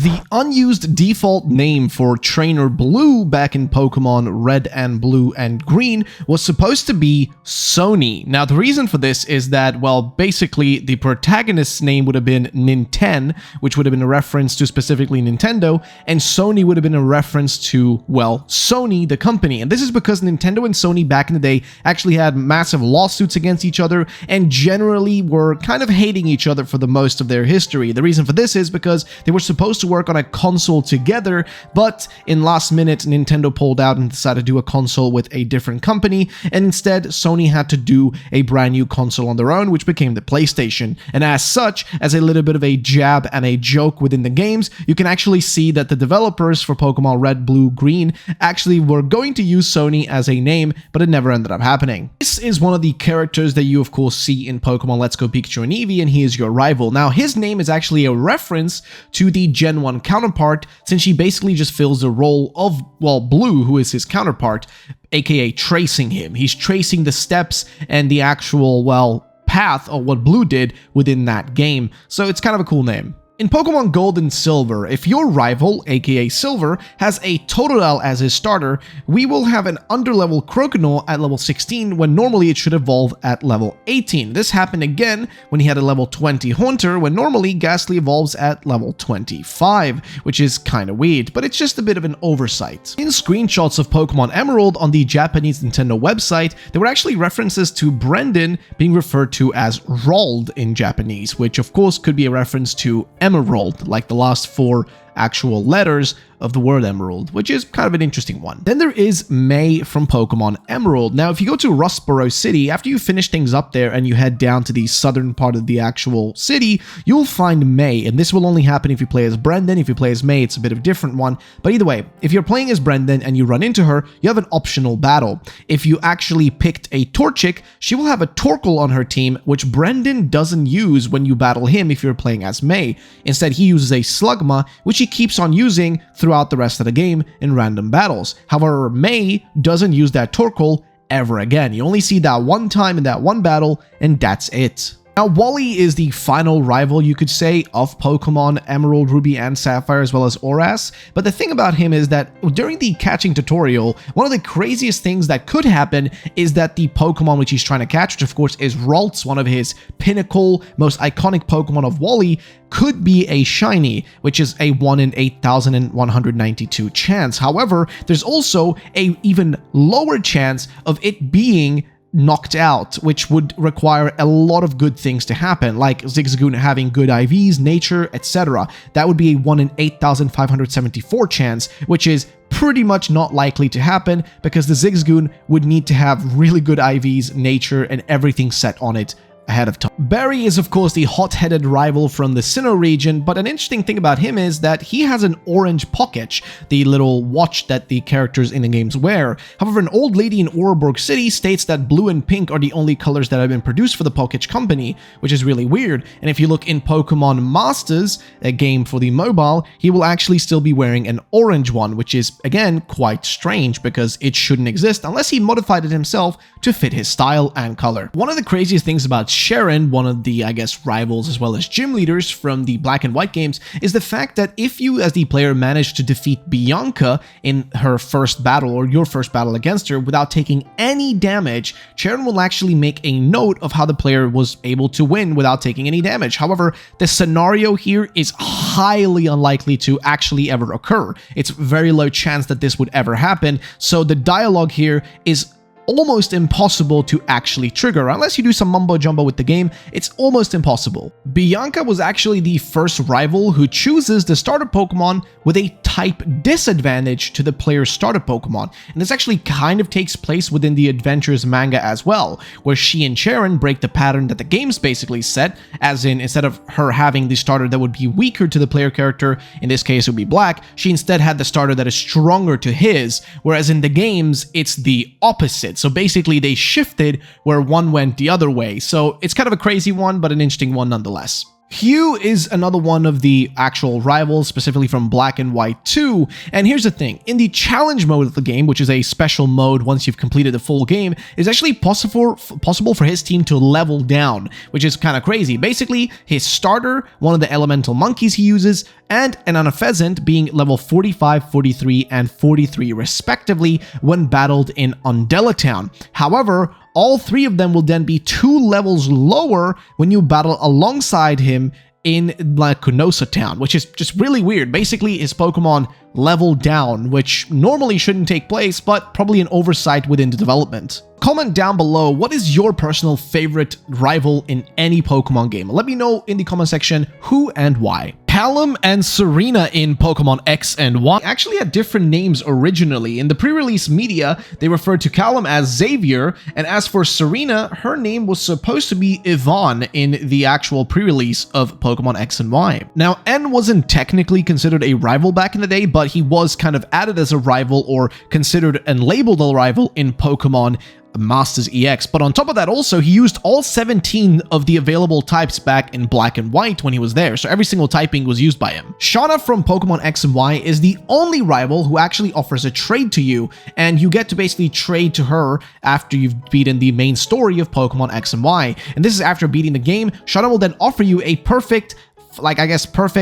The unused default name for Trainer Blue back in Pokemon Red and Blue and Green was supposed to be Sony. Now, the reason for this is that, well, basically the protagonist's name would have been Ninten, which would have been a reference to specifically Nintendo, and Sony would have been a reference to, well, Sony, the company. And this is because Nintendo and Sony back in the day actually had massive lawsuits against each other and generally were kind of hating each other for the most of their history. The reason for this is because they were supposed to work on a console together, but in last minute Nintendo pulled out and decided to do a console with a different company, and instead Sony had to do a brand new console on their own, which became the PlayStation. And as such, as a little bit of a jab and a joke within the games, you can actually see that the developers for Pokemon Red, Blue, Green actually were going to use Sony as a name, but it never ended up happening. This is one of the characters that you of course see in Pokemon Let's Go Pikachu and Eevee, and he is your rival. Now, his name is actually a reference to the Gen 1 counterpart, since he basically just fills the role of, well, Blue, who is his counterpart, aka tracing him. He's tracing the steps and the actual, well, path of what Blue did within that game. So it's kind of a cool name. In Pokemon Gold and Silver, if your rival, aka Silver, has a Totodile as his starter, we will have an underlevel Croconaw at level 16 when normally it should evolve at level 18. This happened again when he had a level 20 Haunter, when normally Ghastly evolves at level 25, which is kinda weird, but it's just a bit of an oversight. In screenshots of Pokemon Emerald on the Japanese Nintendo website, there were actually references to Brendan being referred to as Rold in Japanese, which of course could be a reference to Emerald, like the last 4 actual letters of the word Emerald, which is kind of an interesting one. Then there is May from Pokemon Emerald. Now, if you go to Rustboro City, after you finish things up there and you head down to the southern part of the actual city, you'll find May, and this will only happen if you play as Brendan. If you play as May, it's a bit of a different one, but either way, if you're playing as Brendan and you run into her, you have an optional battle. If you actually picked a Torchic, she will have a Torkoal on her team, which Brendan doesn't use when you battle him if you're playing as May. Instead, he uses a Slugma, which he keeps on using throughout the rest of the game in random battles. However, May doesn't use that Torkoal ever again. You only see that one time in that one battle, and that's it. Now, Wally is the final rival, you could say, of Pokemon Emerald, Ruby, and Sapphire, as well as Oras. But the thing about him is that during the catching tutorial, one of the craziest things that could happen is that the Pokemon which he's trying to catch, which of course is Ralts, one of his pinnacle, most iconic Pokemon of Wally, could be a shiny, which is a 1 in 8,192 chance. However, there's also a even lower chance of it being knocked out, which would require a lot of good things to happen, like Zigzagoon having good IVs, nature, etc. That would be a 1 in 8,574 chance, which is pretty much not likely to happen because the Zigzagoon would need to have really good IVs, nature, and everything set on it ahead of time. Barry is of course the hot-headed rival from the Sinnoh region, but an interesting thing about him is that he has an orange pocket, the little watch that the characters in the games wear. However, an old lady in Ouroboros City states that blue and pink are the only colors that have been produced for the Pocket Company, which is really weird. And if you look in Pokemon Masters, a game for the mobile, he will actually still be wearing an orange one, which is again quite strange because it shouldn't exist unless he modified it himself to fit his style and color. One of the craziest things about Sharon, one of the, I guess, rivals as well as gym leaders from the Black and White games, is the fact that if you as the player manage to defeat Bianca in her first battle or your first battle against her without taking any damage, Sharon will actually make a note of how the player was able to win without taking any damage. However, the scenario here is highly unlikely to actually ever occur. It's very low chance that this would ever happen, so the dialogue here is almost impossible to actually trigger. Unless you do some mumbo jumbo with the game, it's almost impossible. Bianca was actually the first rival who chooses the starter Pokemon with a type disadvantage to the player's starter Pokemon. And this actually kind of takes place within the Adventures manga as well, where she and Sharon break the pattern that the game's basically set, as in instead of her having the starter that would be weaker to the player character, in this case it would be Black, she instead had the starter that is stronger to his, whereas in the games it's the opposite. So basically they shifted where one went the other way. So it's kind of a crazy one, but an interesting one nonetheless. Hugh is another one of the actual rivals, specifically from Black and White 2. And here's the thing, in the challenge mode of the game, which is a special mode once you've completed the full game, it's actually possible for his team to level down, which is kind of crazy. Basically, his starter, one of the elemental monkeys he uses, and an Unfezant being level 45, 43, and 43 respectively when battled in Undella Town. However, all three of them will then be 2 levels lower when you battle alongside him in Kunosa Town, which is just really weird. Basically, his Pokemon level down, which normally shouldn't take place, but probably an oversight within the development. Comment down below, what is your personal favorite rival in any Pokemon game? Let me know in the comment section who and why. Callum and Serena in Pokemon X and Y actually had different names originally. In the pre-release media, they referred to Callum as Xavier, and as for Serena, her name was supposed to be Yvonne in the actual pre-release of Pokemon X and Y. Now, N wasn't technically considered a rival back in the day, but he was kind of added as a rival or considered and labeled a rival in Pokemon Masters EX. But on top of that, also, he used all 17 of the available types back in Black and White when he was there, so every single typing was used by him. Shauna from Pokemon X and Y is the only rival who actually offers a trade to you, and you get to basically trade to her after you've beaten the main story of Pokemon X and Y. And this is after beating the game. Shauna will then offer you a perfect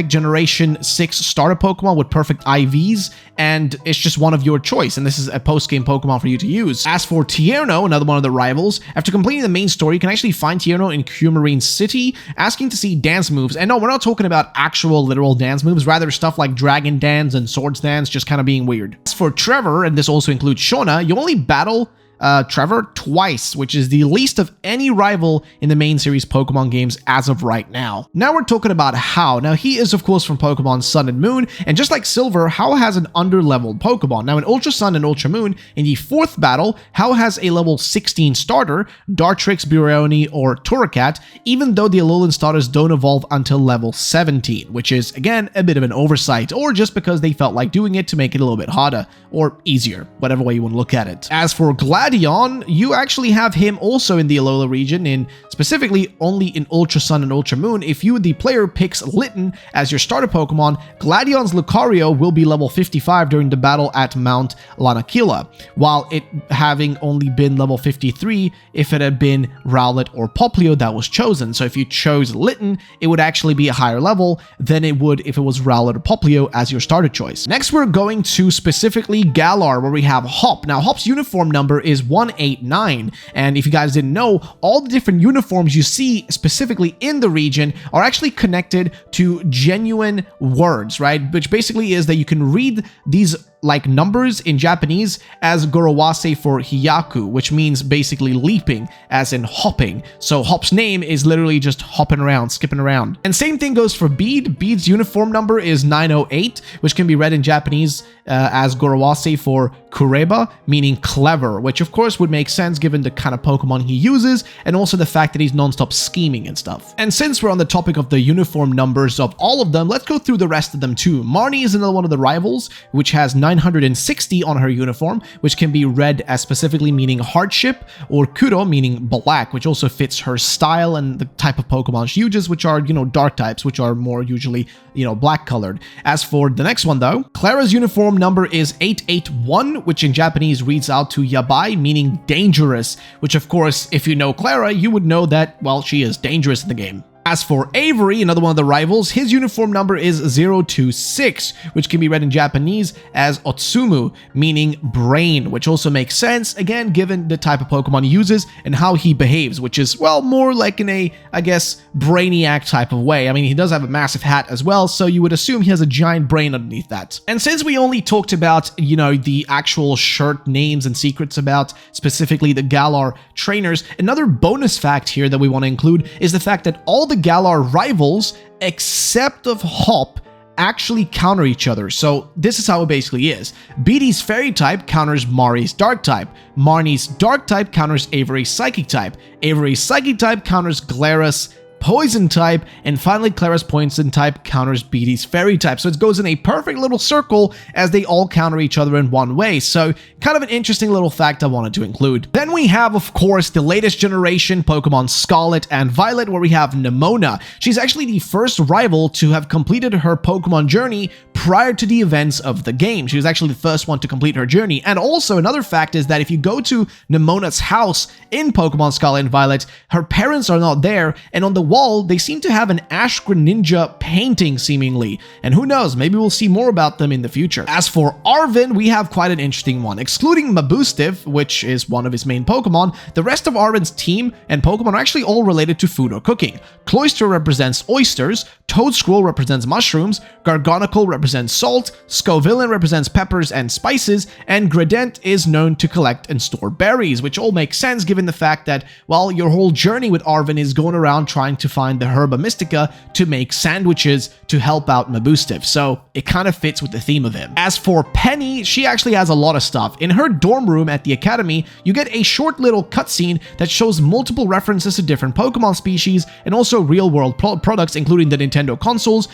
Generation 6 starter Pokemon with perfect IVs, and it's just one of your choice, and this is a post-game Pokemon for you to use. As for Tierno, another one of the rivals, after completing the main story, you can actually find Tierno in Coumarine City, asking to see dance moves. And no, we're not talking about actual literal dance moves, rather stuff like Dragon Dance and Swords Dance, just kind of being weird. As for Trevor, and this also includes Shauna, you only battle Trevor twice, which is the least of any rival in the main series Pokemon games as of right now. Now we're talking about Hau. Now he is of course from Pokemon Sun and Moon, and just like Silver, Hau has an underleveled Pokemon. Now in Ultra Sun and Ultra Moon, in the 4th battle, Hau has a level 16 starter, Dartrix, Bureoni, or Torracat, even though the Alolan starters don't evolve until level 17, which is again a bit of an oversight, or just because they felt like doing it to make it a little bit harder, or easier, whatever way you want to look at it. As for Gladion, you actually have him also in the Alola region, in specifically only in Ultra Sun and Ultra Moon. If you, the player, picks Litten as your starter Pokemon, Gladion's Lucario will be level 55 during the battle at Mount Lanakila, while it having only been level 53 if it had been Rowlet or Popplio that was chosen. So if you chose Litten, it would actually be a higher level than it would if it was Rowlet or Popplio as your starter choice. Next, we're going to specifically Galar, where we have Hop. Now, Hop's uniform number is 189, and if you guys didn't know, all the different uniforms you see specifically in the region are actually connected to genuine words, right? Which basically is that you can read these like numbers in Japanese as Gorowase for Hiyaku, which means basically leaping, as in hopping. So Hop's name is literally just hopping around, skipping around. And same thing goes for Bead. Bead's uniform number is 908, which can be read in Japanese as Gorowase for Kureba, meaning clever, which of course would make sense given the kind of Pokemon he uses, and also the fact that he's non-stop scheming and stuff. And since we're on the topic of the uniform numbers of all of them, let's go through the rest of them too. Marnie is another one of the rivals, which has 960 on her uniform, which can be read as specifically meaning hardship, or Kuro meaning black, which also fits her style and the type of Pokemon she uses, which are, dark types, which are more usually, black colored. As for the next one though, Clara's uniform number is 881, which in Japanese reads out to Yabai, meaning dangerous, which of course, if you know Clara, you would know that, well, she is dangerous in the game. As for Avery, another one of the rivals, his uniform number is 026, which can be read in Japanese as Otsumu, meaning brain, which also makes sense, again, given the type of Pokemon he uses and how he behaves, which is, well, more like in a, I guess, brainiac type of way. I mean, he does have a massive hat as well, so you would assume he has a giant brain underneath that. And since we only talked about, the actual shirt names and secrets about specifically the Galar trainers, another bonus fact here that we want to include is the fact that all the Galar rivals, except of Hop, actually counter each other. So this is how it basically is. Beatty's Fairy type counters Mari's Dark type. Marnie's Dark type counters Avery's Psychic type. Avery's Psychic type counters Clara's Poison type, and finally Clara's Poison type counters Beatty's Fairy type. So it goes in a perfect little circle as they all counter each other in one way. So kind of an interesting little fact I wanted to include. Then we have, of course, the latest generation Pokemon Scarlet and Violet, where we have Nemona. She's actually the first rival to have completed her Pokemon journey prior to the events of the game. She was actually the first one to complete her journey. And also another fact is that if you go to Nemona's house in Pokemon Scarlet and Violet, her parents are not there, and on the wall, they seem to have an Ash Greninja painting seemingly, and who knows, maybe we'll see more about them in the future. As for Arven, we have quite an interesting one. Excluding Mabustif, which is one of his main Pokemon, the rest of Arven's team and Pokemon are actually all related to food or cooking. Cloyster represents oysters, Toadscroll represents mushrooms, Gargonicle represents salt, Scovillain represents peppers and spices, and Gradent is known to collect and store berries, which all makes sense given the fact that, well, your whole journey with Arven is going around trying to find the Herba Mystica to make sandwiches to help out Mabustif, so it kind of fits with the theme of him. As for Penny, she actually has a lot of stuff. In her dorm room at the academy, you get a short little cutscene that shows multiple references to different Pokemon species and also real-world products, including the Nintendo consoles.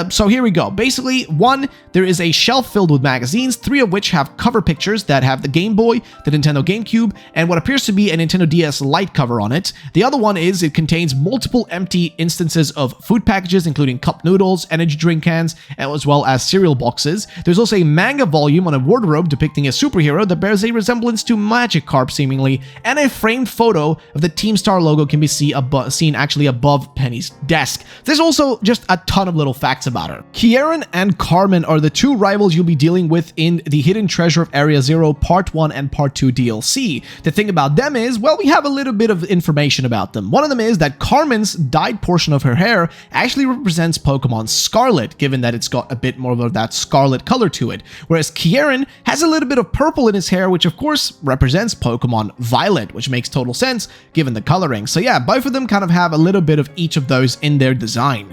So here we go. Basically, one, there is a shelf filled with magazines, 3 of which have cover pictures that have the Game Boy, the Nintendo GameCube, and what appears to be a Nintendo DS Lite cover on it. The other one is it contains multiple empty instances of food packages, including cup noodles, energy drink cans, as well as cereal boxes. There's also a manga volume on a wardrobe depicting a superhero that bears a resemblance to Magikarp seemingly, and a framed photo of the Team Star logo can be seen actually above Penny's desk. There's also just a ton of little facts about her. Kieran and Carmen are the 2 rivals you'll be dealing with in the Hidden Treasure of Area Zero Part 1 and Part 2 DLC. The thing about them is, well, we have a little bit of information about them. One of them is that Carmen's dyed portion of her hair actually represents Pokemon Scarlet, given that it's got a bit more of that scarlet color to it, whereas Kieran has a little bit of purple in his hair, which of course represents Pokemon Violet, which makes total sense given the coloring. So yeah, both of them kind of have a little bit of each of those in their design.